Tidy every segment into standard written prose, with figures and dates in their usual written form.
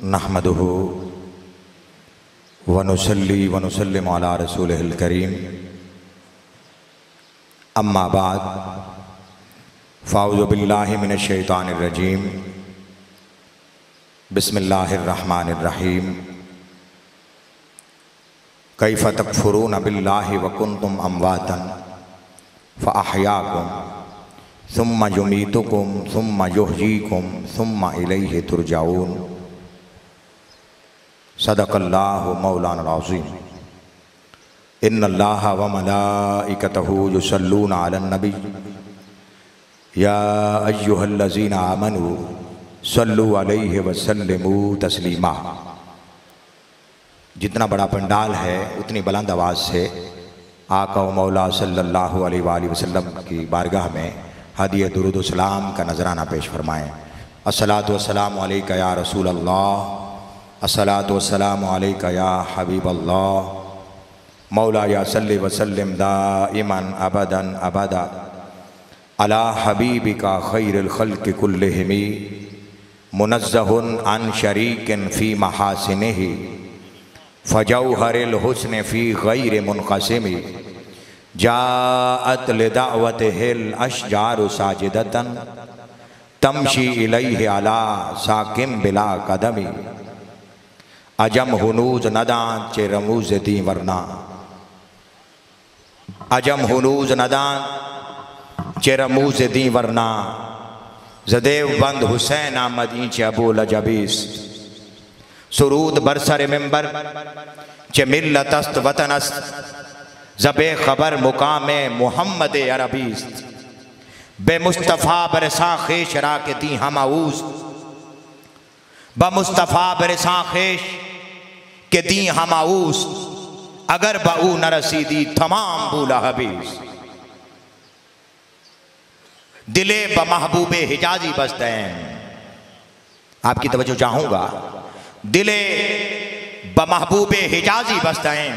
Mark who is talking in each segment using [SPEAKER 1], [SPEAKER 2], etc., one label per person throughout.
[SPEAKER 1] नहमदुहु व नुसल्ली व नुसल्लिमु अला रसूलिहिल करीम। अम्मा बाद फ़ाऊज़ु बिल्लाहि मिनश शैतानिर रजीम। बिस्मिल्लाहिर रहमानिर रहीम। कैफ़ तकफ़ुरून बिल्लाहि व कुन्तुम अमवातन फ़अहयाकुम सुम्मा युमीतुकुम सुम्मा युहयीकुम सुम्मा इलैहि तुरजाऊन। सदक़ल्लाहु मौलाना अज़ीम। इन्नल्लाहा व मलाइकतहु युसल्लूना अलन नबी या अय्युहल्लज़ीना आमनू सल्लु अलैहि व सल्लिमू तस्लीमा। जितना बड़ा पंडाल है उतनी बुलंद आवाज़ से आका व मौला सल्लल्लाहु अलैहि वसल्लम की बारगाह में हदिया दुरूद व सलाम का नजराना पेश फरमाएँ। अस्सलातु वस्सलामु अलैका या रसूल अल्लाह, अस्सलातु वस्सलामु अलैका या हबीब अल्लाह, मौला या सल्लि व सल्लिम दाइमन अबदन अबदा अला हबीबिका खैरिल खल्क़ि कुल्लिहिम मुनज़्ज़हुन अन शरीकिन फ़ी महासिनिही फ़जौहरिल हुस्न फ़ी गैरि मुनक़सिमी जाअत लिदावतिहिल अशजारु साजिदतन तमशी इलैहि अला साकिम बिला कदमी अजम हुनूज नदां चे रमूज दी वरना अजम हुनूज नदां चे रमूज दी वरना जदेव बंद हुसैन आमदी चे अबू लजबीस सुरूद बरसर मिंबर चे मिल्लतस्त वतनस्त ज़बे खबर मुकामे मोहम्मद अरबीस बे मुस्तफ़ा बरसा खेश राके दी हमाऊस ब मुस्तफ़ा बरसा खेश के दी हमाऊस अगर बऊ न रसीदी तमाम बूला हबीस दिले ब महबूबे हिजाजी बस्दैन। आपकी तवज्जो चाहूँगा। दिले ब महबूबे हिजाजी बस्दैन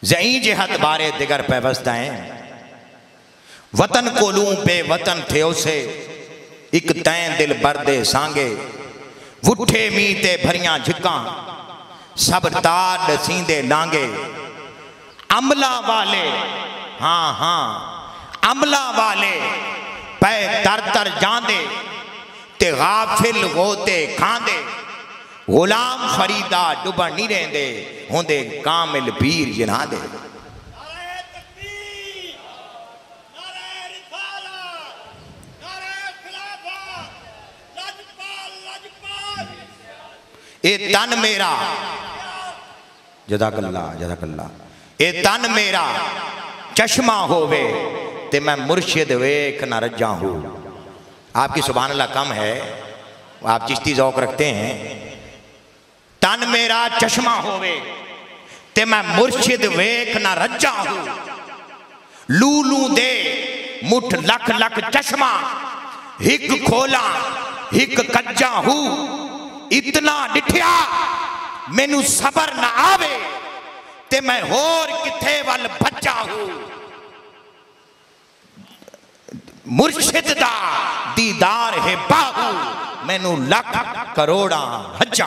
[SPEAKER 1] ज़ई जहत बारे दिगर पैवस्दैन वतन कोलूं बे वतन थे उसे एक तैं दिल बरदे सांगे वुठे मीते भरियां झिका सब तार सींदे लांगे अमला वाले हाँ हाँ अमला वाले पै दर दर जांदे ते गाफिल होते खांदे गुलाम फरीदा डुबन नहीं रहंदे होंदे कामिल पीर जिन्हा दे। ए तन मेरा जज़ाकल्लाह जज़ाकल्लाह ए तन मेरा चश्मा होवे ते मैं मुर्शिद वेख न रज्जा हूँ। आपकी सुभान अल्लाह कम है, आप चिश्ती ज़ौक़ रखते हैं। तन मेरा चश्मा होवे ते मैं मुर्शिद वेख न रज्जा हूँ। लूलू दे मुठ लख लख चश्मा हिक खोला हिक कज्जा हूँ। इतना डिठिया मैनू सबर न आवे ते मैं होर किथे वल भज्जा हूँ। मुर्शिद दा दीदार है बाहू मैनू लख करोड़ा हज्जा।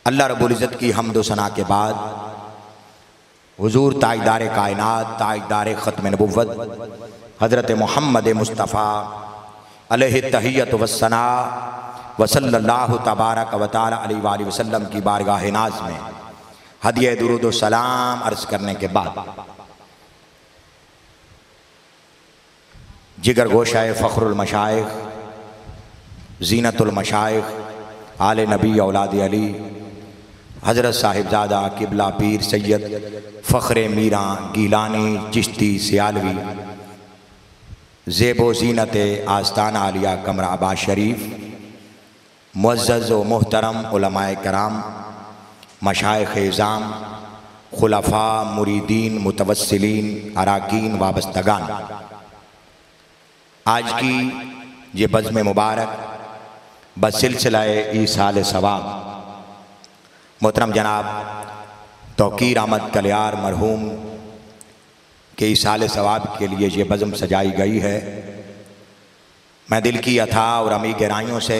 [SPEAKER 1] अल्लाह रब्बुल इज़्ज़त की हम्द व सना के बाद हुजूर ताजदार कायनात ताजदार ख़त्म नबुव्वत हज़रत मोहम्मद मुस्तफ़ा अलैहि तहियत वस्सना व सल्लल्लाहु तबारक व तआला अलैहि वसल्लम की बारगाह नाज़ में हदिया दुरूद व सलाम अर्ज़ करने के बाद जिगर गोशाए फ़ख्रुल मशाइख़ ज़ीनतुल मशाइख़ आले नबी औलाद अली हज़रत साहिबजादा किबला पीर सैयद फ़ख्रे मीरा गीलानी चिश्ती सियालवी ज़ेबो ज़ीनत आस्ताना आलिया कमरा आबाद शरीफ मुअज़्ज़ज़ व मोहतरम उलमाए कराम मशाइख़ इज़ाम खुलफ़ा मुरीदीन मुतवस्सिलीन अराकीन वाबस्तगान, आज की ये बज़्म मुबारक बसिलसिलाए ईसाल सवाब मोहतरम जनाब तौकीर अहमद कलियार मरहूम के ईसाल सवाब के लिए ये बज़्म सजाई गई है। मैं दिल की अथा और अमी गहराइयों से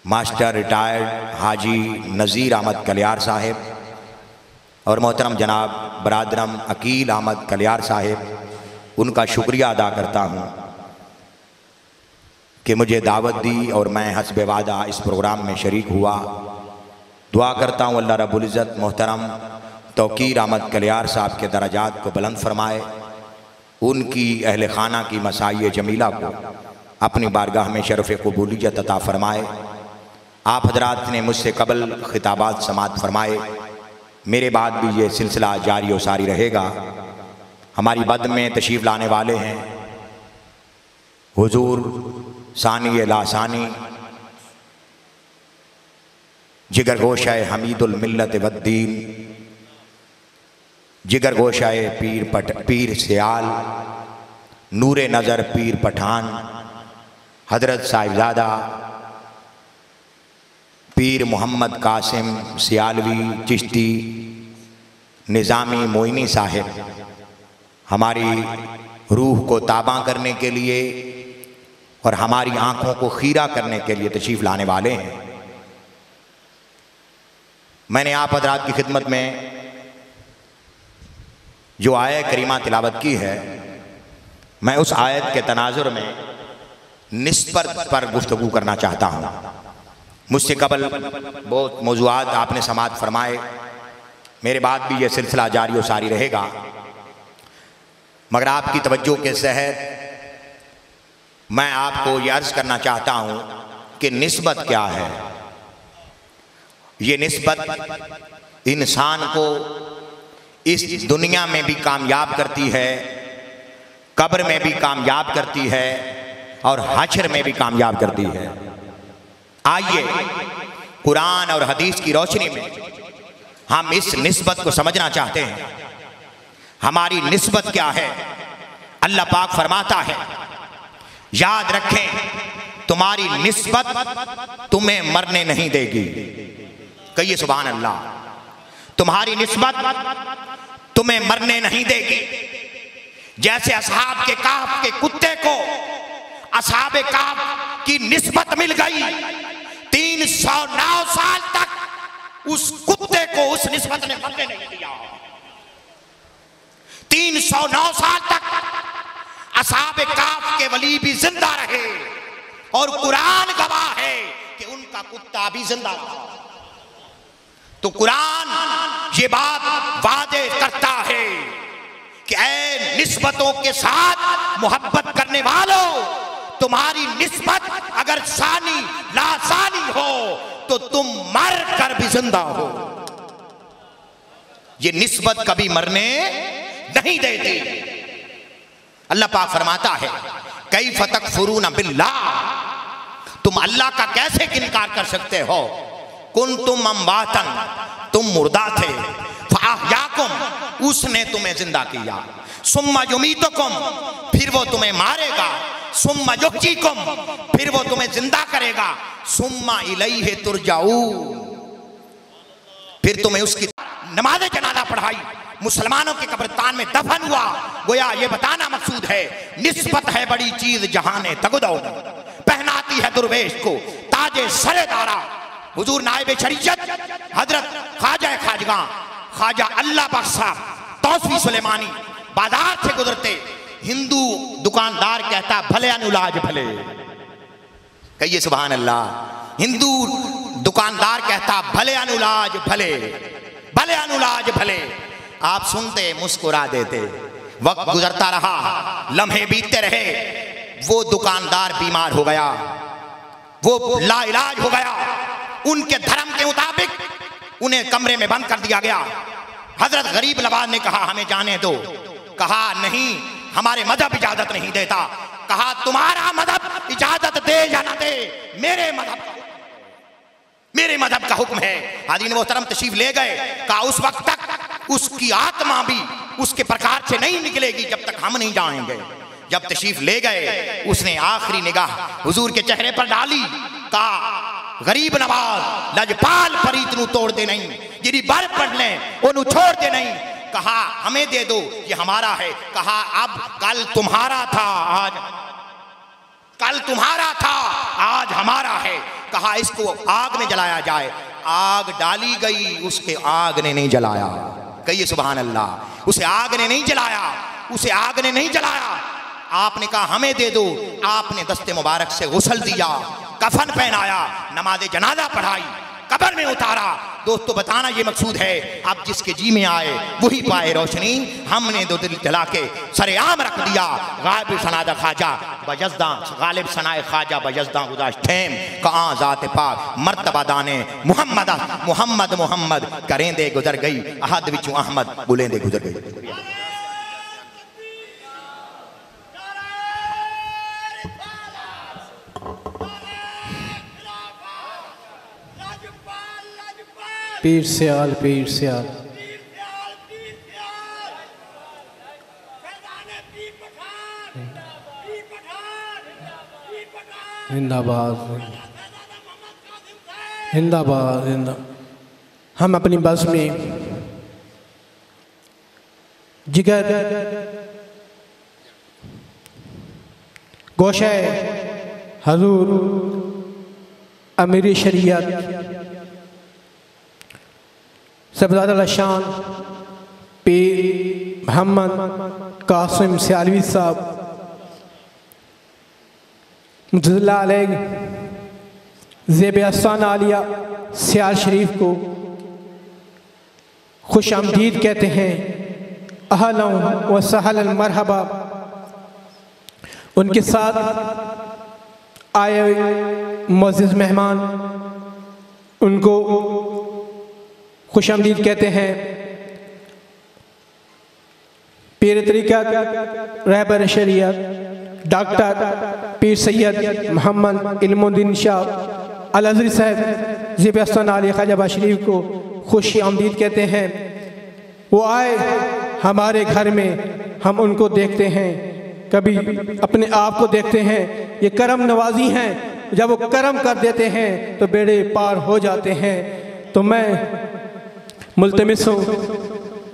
[SPEAKER 1] मास्टर रिटायर्ड हाजी नज़ीर अहमद कलियार साहिब और मोहतरम जनाब बरादरम अकील अहमद कलियार साहिब उनका शुक्रिया अदा करता हूँ कि मुझे दावत दी और मैं हस्ब वादा इस प्रोग्राम में शरीक हुआ। दुआ करता हूँ अल्लाह रब्बुल इज़्ज़त मोहतरम तौकीर अहमद कलियार साहब के दराजात को बुलंद फरमाए, उनकी अहल खाना की मसाई जमीला को अपनी बारगाह में शरफ़ कबूलियत अता फरमाए। आप हजरात ने मुझसे कबल खिताबात समात फरमाए, मेरे बाद भी ये सिलसिला जारी और सारी रहेगा। हमारी बद में तशरीफ़ लाने वाले हैं हुजूर सानी लासानी जिगर गोशाए हमीदुल मिल्लत वद्दीन, जिगर गोशाए पीर सियाल, नूरे नज़र पीर पठान, हजरत साहिबजादा पीर मोहम्मद कासिम सियालवी चिश्ती निज़ामी मोइनी साहिब हमारी रूह को ताबा करने के लिए और हमारी आँखों को खीरा करने के लिए तशरीफ़ लाने वाले हैं। मैंने आप हज़रात की खिदमत में जो आयत करीमा तिलावत की है, मैं उस आयत के तनाजुर में निस्बत पर गुफ्तगू करना चाहता हूँ। मुझसे कबल बहुत मौज़ूआत आपने समात फरमाए, मेरे बाद भी ये सिलसिला जारी और सारी रहेगा, मगर आपकी तवज्जो के सहत मैं आपको ये अर्ज़ करना चाहता हूँ कि निस्बत क्या है। ये निस्बत इंसान को इस दुनिया में भी कामयाब करती है, कब्र में भी कामयाब करती है और हश्र में भी कामयाब करती है। आइए कुरान और हदीस की रोशनी में हम इस निस्बत को समझना चाहते हैं। हमारी निस्बत क्या है? अल्लाह पाक फरमाता है, याद रखें तुम्हारी निस्बत तुम्हें मरने नहीं देगी। कहिए सुभान अल्लाह। तुम्हारी निस्बत तुम्हें मरने नहीं देगी। जैसे असहाब के काफ के कुत्ते को असहाबे काफ की निस्बत मिल गई, 309 साल तक उस कुत्ते को उस निस्बत ने मरने नहीं दिया। 309 साल तक असहाबे काफ के वली भी जिंदा रहे और कुरान गवाह है कि उनका कुत्ता भी जिंदा रहा। तो कुरान ये बात वादे करता है कि ऐ निस्बतों के साथ मोहब्बत करने वालों, तुम्हारी निस्बत अगर सानी लासानी हो तो तुम मर कर भी जिंदा हो। ये निस्बत कभी मरने नहीं देती। अल्लाह पाक फरमाता है, कैफ तकफुरून बिल्लाह, तुम अल्लाह का कैसे इनकार कर सकते हो। कुंतुम अम्वातन, तुम मुर्दा थे, फअहयाकुम, उसने तुम्हें जिंदा किया। सुम्मा युमीतुकुम, फिर वो तुम्हें मारेगा। सुम्मा युहयीकुम, फिर वो तुम्हें जिंदा करेगा। सुम्मा इलैहि तुरजाऊन, फिर तुम्हें उसकी नमाज़े जनाजा पढ़ाई, मुसलमानों के कब्रिस्तान में दफन हुआ। गोया ये बताना मकसूद है, निस्बत है बड़ी चीज जहाने तगदो, पहनाती है दुर्वेश को ताजे सरेदारा। हुजूर नायब शरीयत हजरत ख्वाजा खाजगा ख्वाजा अल्लाह बख्शा तौसीफ़ी सुलेमानी बाजार से गुजरते, हिंदू दुकानदार कहता भले अनुलाज भले। कहिए सुभान अल्लाह। हिंदू दुकानदार कहता भले अनुलाज भले, भले अनुलाज भले। आप सुनते मुस्कुरा देते। वक्त गुजरता रहा, लम्हे बीतते रहे, वो दुकानदार बीमार हो गया, वो लाइलाज हो गया। उनके धर्म के मुताबिक उन्हें कमरे में बंद कर दिया गया। हजरत गरीब नवाज ने कहा हमें जाने दो। कहा नहीं, हमारे मजहब इजाजत नहीं देता। कहा तुम्हारा मजहब इजाजत दे या ना दे, मेरे मजहब का हुक्म है। हाज़रीन मोहतरम तशरीफ ले गए। कहा उस वक्त तक उसकी आत्मा भी उसके प्रकार से नहीं निकलेगी जब तक हम नहीं जाएंगे। जब तशरीफ ले गए, उसने आखिरी निगाह हुजूर के चेहरे पर डाली। कहा गरीब नवाज लजपाल फरीद नू तोड़ दे नहीं, जिरी बर पढ़ लें ओनू छोड़ दे नहीं। कहा हमें दे दो, ये हमारा है। कहा अब कल तुम्हारा था, आज कल तुम्हारा था आज हमारा है। कहा इसको आग में जलाया जाए, आग डाली गई, उसके आग ने नहीं जलाया। कहिए सुभान अल्लाह। उसे आग ने नहीं जलाया, उसे आग ने नहीं जलाया। आपने कहा हमें दे दो, आपने दस्ते मुबारक से गुस्ल दिया, कफन पहनाया, नमाज जनाजा पढ़ाई, कब्र में उतारा। दोस्तों बताना ये मकसूद है, अब जिसके जी में आए वही पाए रोशनी। हमने दो दिल जला के सरेआम रख दिया, गालिब सनादा ख्वाजा बजज़दा, गालिब सनाए ख्वाजा बजज़दा गुदाश्तेम कहाँ ज़ात पाक मर्तबा दाने मुहम्मद मुहम्मद मुहम्मद करेंदे गुजर गई, अहद विचू अहमद बुलेंदे गुजर गई।
[SPEAKER 2] पीर सियाल, पीर सियाल, जिंदाबाद जिंदाबाद जिंदाबाद। हम अपनी बस में जिगर गोशे हजूर अमीर शरीयत सबज़ादा शान पीर मोहम्मद कासिम सियालवी साहब मुतज़ल्ला अलैह ज़ेब आस्तान आलिया सियाल शरीफ को खुश आमदीद कहते हैं। अहलन व सहलन मरहबा। उनके साथ आए मुअज़्ज़िज़ मेहमान उनको खुश आमदीद कहते हैं। पीर तरीक़त रहबर शरीयत डॉक्टर पीर सैयद मोहम्मद इल्मुद्दीन शाह अल अज़हरी साहब ज़ेब आस्तान आलिया ख्वाजा शरीफ को खुश आमदीद कहते हैं। वो आए हमारे घर में, हम उनको देखते हैं, कभी अपने आप को देखते हैं। ये करम नवाजी हैं, जब वो करम कर देते हैं तो बेड़े पार हो जाते हैं। तो मैं मुल्तमिस हूँ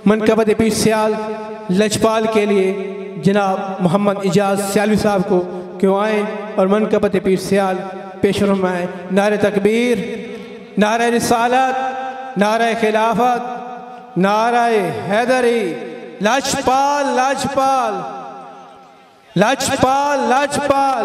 [SPEAKER 2] मनकबत पीर सियाल लजपाल के लिए जनाब मोहम्मद इजाज़ सियालवी साहब को क्यों आए और मनकबत पीर सियाल पेश फरमाएं। नारे तकबीर, नारे रिसालत, नारे खिलाफत, नारे हैदरी, लजपाल लजपाल लजपाल लजपाल।